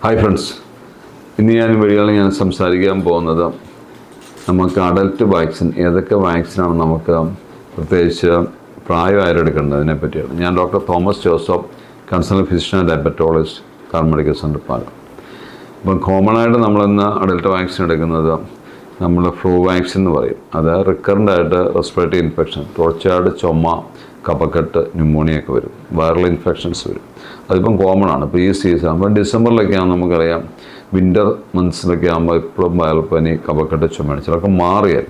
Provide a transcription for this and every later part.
Hi friends, ഇന്ന് ഞാൻ സംസാരിക്കാൻ പോകുന്നത് നമുക്ക് അഡൽട്ട് വാക്സിൻ ഏതൊക്കെ വാക്സിനാണ് നമുക്ക് പ്രത്യേകിച്ച് പ്രായമായവരെടുക്കേണ്ടതിനെ പറ്റിയാണ്. ഞാൻ doctor Thomas Joseph, consultant physician and diabetologist, Carmel medical centre പാലം. അപ്പം കോമണായിട്ട് നമ്മളിന്ന് അഡൽട്ട് വാക്സിൻ എടുക്കുന്നത് നമ്മൾ ഫ്ലൂ വാക്സിൻ എന്ന് പറയും. അത് റിക്കറൻ്റ് ആയിട്ട് റെസ്പിറേറ്ററി ഇൻഫെക്ഷൻ, തുടർച്ചയായിട്ട് ചുമ, കഫക്കെട്ട്, ന്യൂമോണിയൊക്കെ വരും, വൈറൽ ഇൻഫെക്ഷൻസ് വരും. അതിപ്പം കോമൺ ആണ്. ഇപ്പോൾ ഈ സീസൺ അപ്പം ഡിസംബറിലൊക്കെ ആകുമ്പോൾ നമുക്കറിയാം, വിൻ്റർ മന്ത്സിലൊക്കെ ആകുമ്പോൾ ഇപ്പോഴും വയൽപ്പനി, കഫക്കെട്ട്, ചുമയാണ്. ചിലർക്ക് മാറിയാൽ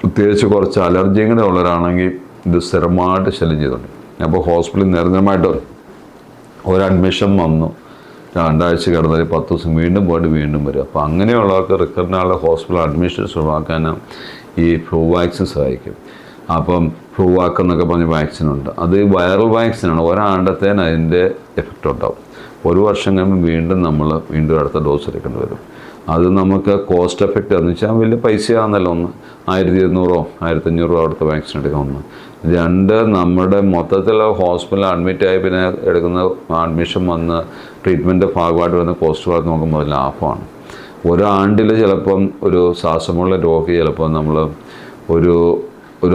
പ്രത്യേകിച്ച് കുറച്ച് അലർജിയും കൂടെ ഉള്ളവരാണെങ്കിൽ ഇത് സ്ഥിരമായിട്ട് ശല്യം ചെയ്തിട്ടുണ്ട്. അപ്പോൾ ഹോസ്പിറ്റലിൽ നിരന്തരമായിട്ട് ഒരു അഡ്മിഷൻ വന്നു, 2 ആഴ്ച കിടന്നാൽ 10 ദിവസം വീണ്ടും പോയിട്ട് വീണ്ടും വരും. അപ്പോൾ അങ്ങനെയുള്ളവർക്ക് റിക്കറിനാളുടെ ഹോസ്പിറ്റൽ അഡ്മിഷൻസ് ഒഴിവാക്കാൻ ഈ ഫ്ലൂ വാക്സിൻ സഹായിക്കും. അപ്പം ഫ്ലൂ വാക്ക് എന്നൊക്കെ പറഞ്ഞ വാക്സിനുണ്ട്. അത് വൈറൽ വാക്സിനാണ്. ഒരാണ്ടത്തേന് അതിൻ്റെ എഫക്റ്റ് ഉണ്ടാവും. 1 വർഷം കഴിയുമ്പോൾ നമ്മൾ അടുത്ത ഡോസ് എടുക്കേണ്ടി വരും. അത് നമുക്ക് കോസ്റ്റ് എഫക്റ്റ് എന്ന് വെച്ചാൽ വലിയ പൈസയാണെന്നല്ല. 1200 1500 അടുത്ത വാക്സിൻ എടുക്കാൻ 2 നമ്മുടെ മൊത്തത്തിൽ ഹോസ്പിറ്റലിൽ അഡ്മിറ്റായി പിന്നെ എടുക്കുന്ന അഡ്മിഷൻ വന്ന് ട്രീറ്റ്മെൻറ്റ് ഭാഗമായിട്ട് വരുന്ന കോസ്റ്റ് ഭാഗത്ത് നോക്കുമ്പോൾ ലാഭമാണ്. ഒരാണ്ടിൽ ചിലപ്പം ഒരു ശ്വാസമുള്ള രോഗി ചിലപ്പോൾ നമ്മൾ ഒരു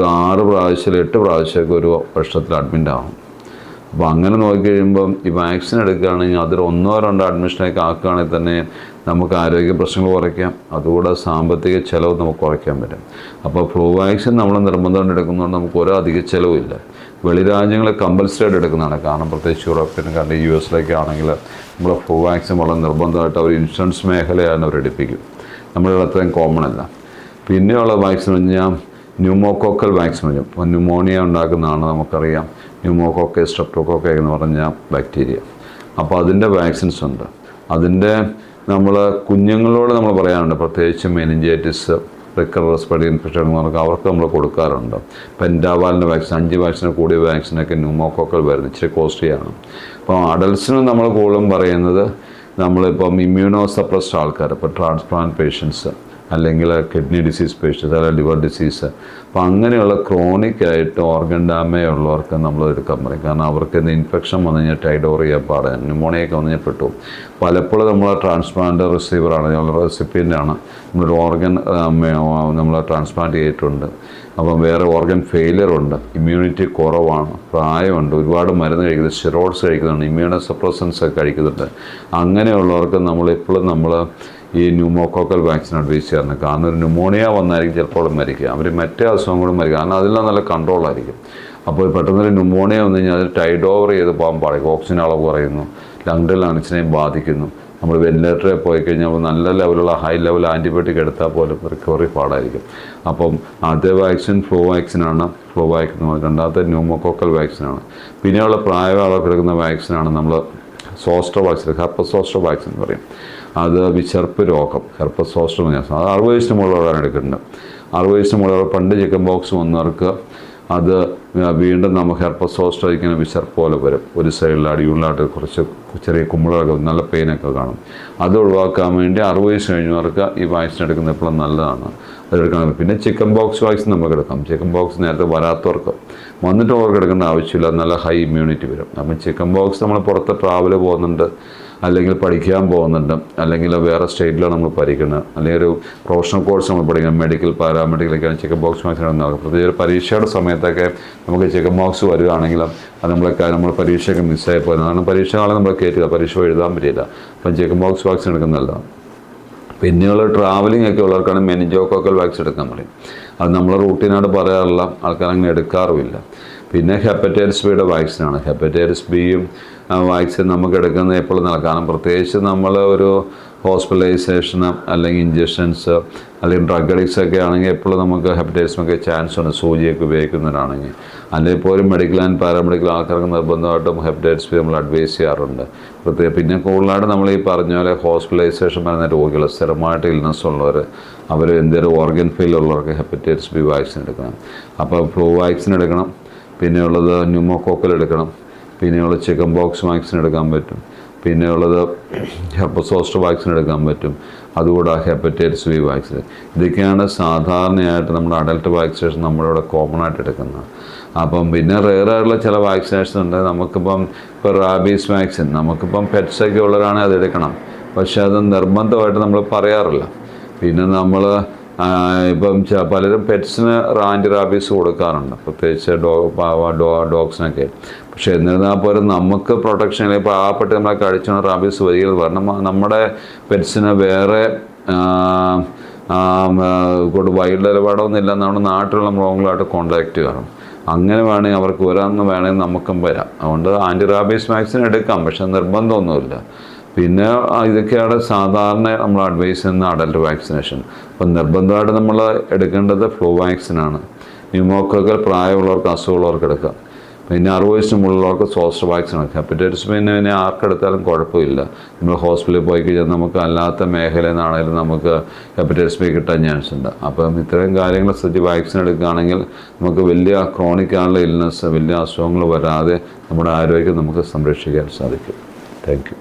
6 പ്രാവശ്യം 8 പ്രാവശ്യമൊക്കെ ഒരു വർഷത്തിൽ അഡ്മിറ്റ് ആകും. അപ്പോൾ അങ്ങനെ നോക്കിക്കഴിയുമ്പം ഈ വാക്സിൻ എടുക്കുകയാണെങ്കിൽ അതിൽ 1-2 അഡ്മിഷനൊക്കെ ആക്കുകയാണെങ്കിൽ തന്നെ നമുക്ക് ആരോഗ്യ പ്രശ്നങ്ങൾ കുറയ്ക്കാം. അതുകൂടെ സാമ്പത്തിക ചിലവ് നമുക്ക് കുറയ്ക്കാൻ പറ്റും. അപ്പോൾ ഫ്ലൂ വാക്സിൻ നമ്മൾ നിർബന്ധമായിട്ട് എടുക്കുന്നതുകൊണ്ട് നമുക്ക് ഒരു അധിക ചിലവില്ല. വെളിരാജ്യങ്ങളെ കമ്പൽസറി ആയിട്ട് എടുക്കുന്നതാണ്. കാരണം പ്രത്യേകിച്ച് യൂറോപ്യൻ കൺട്രി, US ആണെങ്കിൽ നമ്മൾ ഫ്ലൂ വാക്സിൻ വളരെ നിർബന്ധമായിട്ട് അവർ ഇൻഷുറൻസ് മേഖലയാണ് അവർ എടുപ്പിക്കും. നമ്മളിവിടെ അത്രയും കോമൺ അല്ല. പിന്നെയുള്ള വാക്സിൻ പറഞ്ഞാൽ ന്യൂമോകോക്കൽ വാക്സിൻ വരും. അപ്പോൾ ന്യൂമോണിയ ഉണ്ടാക്കുന്നതാണ് നമുക്കറിയാം. ന്യൂമോകോക്കെ, സ്ട്രെപ്റ്റോകോക്കെ എന്ന് പറഞ്ഞ ബാക്ടീരിയ. അപ്പോൾ അതിൻ്റെ വാക്സിൻസ് ഉണ്ട്. അതിൻ്റെ നമ്മൾ കുഞ്ഞുങ്ങളോട് നമ്മൾ പറയാറുണ്ട്, പ്രത്യേകിച്ച് മെനിഞ്ചൈറ്റിസ്, റിക്കർ റെസ്പിറേറ്ററി ഇൻഫെക്ഷൻ അവർക്ക് നമ്മൾ കൊടുക്കാറുണ്ട്. പെൻറ്റാവാലിൻ്റെ വാക്സിൻ, 5 വാക്സിന് കൂടിയ വാക്സിനൊക്കെ ന്യൂമോകോക്കൽ വരുന്നത് ഇച്ചിരി കോസ്റ്റ്ലിയാണ്. അപ്പോൾ അഡൽട്സിന് നമ്മൾ കൂടുതലും പറയുന്നത് നമ്മളിപ്പം ഇമ്മ്യൂണോ സപ്രസ്ഡ് ആൾക്കാർ, ഇപ്പോൾ ട്രാൻസ്പ്ലാന്റ് പേഷ്യൻസ്, അല്ലെങ്കിൽ കിഡ്നി ഡിസീസ് പേഷ്യൻസ്, അല്ലെങ്കിൽ ലിവർ ഡിസീസ്, അപ്പോൾ അങ്ങനെയുള്ള ക്രോണിക്കായിട്ട് ഓർഗൻ ഡാമേജ് ഉള്ളവർക്ക് നമ്മൾ എടുക്കാൻ പറയും. കാരണം അവർക്ക് ഇൻഫെക്ഷൻ വന്നു കഴിഞ്ഞാൽ ടൈഡോർ ചെയ്യാൻ പാടാൻ, ന്യൂമോണിയൊക്കെ വന്നു കഴിഞ്ഞാൽ പെട്ടു. പലപ്പോഴും നമ്മൾ ട്രാൻസ്പ്ലാന്റ് റിസീവറാണ്, നമ്മൾ റെസിപ്പിയൻ്റാണ്, നമ്മളൊരു ഓർഗൻ നമ്മൾ ട്രാൻസ്പ്ലാന്റ് ചെയ്തിട്ടുണ്ട്. അപ്പം വേറെ ഓർഗൻ ഫെയിലിയർ ഉണ്ട്, ഇമ്മ്യൂണിറ്റി കുറവാണ്, പ്രായമുണ്ട്, ഒരുപാട് മരുന്ന് കഴിക്കുന്നുണ്ട്, സ്റ്റിറോയിഡ്സ് കഴിക്കുന്നുണ്ട്, ഇമ്മ്യൂണോ സപ്രസൻസ് ഒക്കെ കഴിക്കുന്നുണ്ട്. അങ്ങനെയുള്ളവർക്ക് നമ്മൾ ഈ ന്യൂമോകോക്കൽ വാക്സിൻ അഡ്വൈസ് ചെയ്യാറുണ്ട്. കാരണം ഒരു ന്യൂമോണിയ വന്നായിരിക്കും ചിലപ്പോൾ മരിക്കുക, അവർ മറ്റേ അസുഖം കൂടെ മരിക്കുക. കാരണം അതിലെല്ലാം നല്ല കൺട്രോളായിരിക്കും. അപ്പോൾ പെട്ടെന്നൊരു ന്യൂമോണിയ വന്നു കഴിഞ്ഞാൽ അത് ടൈഡ് ഓവർ ചെയ്ത് പോകാൻ പാടില്ല. ഓക്സിജൻ അളവ് കുറയുന്നു, ലങ്ങിൻ്റെ ലങ്സിനെയും ബാധിക്കുന്നു. നമ്മൾ വെന്റിലേറ്ററിൽ പോയി കഴിഞ്ഞാൽ നല്ല ലെവലുള്ള ഹൈ ലെവൽ ആൻറ്റിബയോട്ടിക് എടുത്താൽ പോലും റിക്കവറി പാടായിരിക്കും. അപ്പം ആദ്യ വാക്സിൻ ഫ്ലൂ വാക്സിനാണ്. ഫ്ലൂ വാക്സിൻ, രണ്ടാമത്തെ ന്യൂമോകോക്കൽ വാക്സിനാണ്. പിന്നെയുള്ള പ്രായമായവർക്ക് എടുക്കുന്ന വാക്സിനാണ് നമ്മൾ zoster vaccine, herpes zoster vaccine എന്ന് പറയും. അത് വിശർപ്പ് രോഗം, ഹെർപ്പസ് സോസ്റ്റർ എന്ന് പറഞ്ഞാൽ അത് 60 വയസ്സിന് മുകളിലുള്ളവരാണ് എടുക്കേണ്ടത്. 60 വയസ്സിന് മുകളിലുള്ള പണ്ട് ചിക്കൻ ബോക്സ് വന്നവർക്ക് അത് വീണ്ടും നമുക്ക് ഹെർപ്പസ് സോസ്റ്റർ ഇങ്ങനെ വിശർപ്പ് പോലെ വരും. ഒരു സൈഡിൽ അടിയുള്ളായിട്ട് കുറച്ച് ചെറിയ കുമ്പിളൊക്കെ, നല്ല പെയിനൊക്കെ കാണും. അത് ഒഴിവാക്കാൻ വേണ്ടി 60 വയസ്സ് കഴിഞ്ഞവർക്ക് ഈ വാക്സിൻ എടുക്കുന്നത് എപ്പോഴും നല്ലതാണ്. അതെടുക്കണം. പിന്നെ ചിക്കൻ ബോക്സ് വാക്സിൻ നമുക്ക് എടുക്കാം. ചിക്കൻ ബോക്സ് നേരത്തെ വരാത്തവർക്ക്, വന്നിട്ട് അവർക്ക് എടുക്കേണ്ട ആവശ്യമില്ല, നല്ല ഹൈ ഇമ്മ്യൂണിറ്റി വരും. അപ്പം ചിക്കൻ ബോക്സ് നമ്മൾ പുറത്ത് ട്രാവൽ പോകുന്നുണ്ട്, അല്ലെങ്കിൽ പഠിക്കാൻ പോകുന്നുണ്ട്, അല്ലെങ്കിൽ വേറെ സ്റ്റേറ്റിലാണ് നമ്മൾ പഠിക്കുന്നത്, അല്ലെങ്കിൽ ഒരു പ്രൊഫഷണൽ കോഴ്സ് നമ്മൾ പഠിക്കുന്നത്, മെഡിക്കൽ, പാരാമെഡിക്കലൊക്കെയാണ് ചിക്കൻ ബോക്സ് വാക്സിൻ നടക്കുന്നത്. പ്രത്യേകിച്ച് പരീക്ഷയുടെ സമയത്തൊക്കെ നമുക്ക് ചിക്കൻ ബോക്സ് വരികയാണെങ്കിലും അത് നമ്മൾ പരീക്ഷയൊക്കെ മിസ്സായി പോകുന്നത്. കാരണം പരീക്ഷകളെ നമ്മൾ കയറ്റുക, പരീക്ഷ എഴുതാൻ പറ്റില്ല. അപ്പം ചിക്കൻ ബോക്സ് വാക്സിൻ എടുക്കുന്നതല്ല. പിന്നെയുള്ള ട്രാവലിംഗ് ഒക്കെ ഉള്ളവർക്കാണ് മെനിഞ്ചോകോക്കൽ വാക്സിൻ എടുക്കാൻ പറയും. അത് നമ്മൾ റൂട്ടീനായിട്ട് പറയാറില്ല, ആൾക്കാർ അങ്ങനെ എടുക്കാറുമില്ല. പിന്നെ ഹെപ്പറ്റൈറ്റിസ് ബിയുടെ വാക്സിനാണ്. ഹെപ്പറ്റൈറ്റിസ് ബിയും വാക്സിൻ നമുക്ക് എടുക്കുന്നത് എപ്പോഴും നടക്കാം. കാരണം പ്രത്യേകിച്ച് നമ്മൾ ഒരു ഹോസ്പിറ്റലൈസേഷന് അല്ലെങ്കിൽ ഇഞ്ചക്ഷൻസ് അല്ലെങ്കിൽ ഡ്രഗ് അഡിക്ട്സ് ഒക്കെ ആണെങ്കിൽ എപ്പോഴും നമുക്ക് ഹെപ്പറ്റൈറ്റിസിനൊക്കെ ചാൻസ് ഉണ്ട്, സൂചിയൊക്കെ ഉപയോഗിക്കുന്നവരാണെങ്കിൽ. അല്ലെങ്കിൽ പോലും മെഡിക്കൽ ആൻഡ് പാരാമെഡിക്കൽ ആൾക്കാർക്ക് നിർബന്ധമായിട്ടും ഹെപ്പറ്റൈറ്റിസ് ബി നമ്മൾ അഡ്വൈസ് ചെയ്യാറുണ്ട്. പിന്നെ കൂടുതലായിട്ട് നമ്മൾ ഈ പറഞ്ഞ പോലെ ഹോസ്പിറ്റലൈസേഷൻ വരുന്ന രോഗികൾ, സ്ഥിരമായിട്ട് ഇൽനസ് ഉള്ളവർ, അവർ എന്തെങ്കിലും ഓർഗൻ ഫെയിൽ ഉള്ളവർക്ക് ഹെപ്പറ്റൈറ്റിസ് ബി വാക്സിൻ എടുക്കണം. അപ്പോൾ ഫ്ലൂ വാക്സിൻ എടുക്കണം. പിന്നെയുള്ളത് ന്യൂമോകോക്കൽ എടുക്കണം. പിന്നെയുള്ള ചിക്കൻ ബോക്സ് വാക്സിൻ എടുക്കാൻ പറ്റും. പിന്നെയുള്ളത് ഹെർപ്പസ് സോസ്റ്റർ വാക്സിൻ എടുക്കാൻ പറ്റും. അതുകൂടാതെ ഹെപ്പറ്റൈറ്റിസ് ബി വാക്സിൻ. ഇതൊക്കെയാണ് സാധാരണയായിട്ട് നമ്മുടെ അഡൽട്ട് വാക്സിനേഷൻ നമ്മളിവിടെ കോമൺ ആയിട്ട് എടുക്കുന്നത്. അപ്പം പിന്നെ റെയറായിട്ടുള്ള ചില വാക്സിനേഷൻ ഉണ്ട്. നമുക്കിപ്പം ഇപ്പോൾ റാബീസ് വാക്സിൻ നമുക്കിപ്പം പെറ്റ്സൊക്കെ ഉള്ളവരാണെങ്കിൽ അത് എടുക്കണം. പക്ഷേ അത് നിർബന്ധമായിട്ട് നമ്മൾ പറയാറില്ല. പിന്നെ നമ്മൾ ഇപ്പം പലരും പെറ്റ്സിന് ആൻറ്റി റാബീസ് കൊടുക്കാറുണ്ട്, പ്രത്യേകിച്ച് ഡോഗ്സിനൊക്കെ. പക്ഷേ എന്നിരുന്നാൽ പോലും നമുക്ക് പ്രൊട്ടക്ഷൻ അല്ലെങ്കിൽ പാവപ്പെട്ട് നമ്മളെ കഴിച്ചുകൊണ്ട് റാബീസ് വരികയിൽ വരണം. നമ്മുടെ പെറ്റ്സിന് വേറെ വൈൽഡ് ഇടപാടൊന്നുമില്ല, നമ്മുടെ നാട്ടിലുള്ള മൃഗങ്ങളുമായിട്ട് കോൺടാക്റ്റ് ചെയ്യണം. അങ്ങനെ വേണമെങ്കിൽ അവർക്ക് വരാമെന്ന് വേണമെങ്കിൽ നമുക്കും വരാം. അതുകൊണ്ട് ആൻറ്റി റാബീസ് വാക്സിൻ എടുക്കാം, പക്ഷെ നിർബന്ധമൊന്നുമില്ല. പിന്നെ ഇതൊക്കെയാണ് സാധാരണ നമ്മൾ അഡ്വൈസ് ചെയ്യുന്ന അഡൽട്ട് വാക്സിനേഷൻ. അപ്പം നിർബന്ധമായിട്ട് നമ്മൾ എടുക്കേണ്ടത് ഫ്ലൂ വാക്സിനാണ്. ന്യൂമോക്കോക്കൽ പ്രായമുള്ളവർക്ക് അസുഖമുള്ളവർക്ക് എടുക്കാം. പിന്നെ 60 വയസ്സിന് മുകളിലുള്ളവർക്ക് സോസ്റ്റർ വാക്സിൻ എടുക്കാം. ഹെപ്പറ്റൈറ്റിസ് പിന്നെ ആർക്കെടുത്താലും കുഴപ്പമില്ല. നമ്മൾ ഹോസ്പിറ്റലിൽ പോയി കഴിഞ്ഞാൽ നമുക്ക് അല്ലാത്ത മേഖലയിൽ നിന്നാണെങ്കിലും നമുക്ക് ഹെപ്പറ്റൈറ്റിസ് ബി കിട്ടാൻ ചാൻസ് ഉണ്ട്. അപ്പം ഇത്തരം കാര്യങ്ങൾ ശ്രദ്ധിച്ച് വാക്സിൻ എടുക്കുകയാണെങ്കിൽ നമുക്ക് വലിയ ക്രോണിക് ആയിട്ടുള്ള ഇൽനെസ്, വലിയ അസുഖങ്ങൾ വരാതെ നമ്മുടെ ആരോഗ്യം നമുക്ക് സംരക്ഷിക്കാൻ സാധിക്കും. Thank you.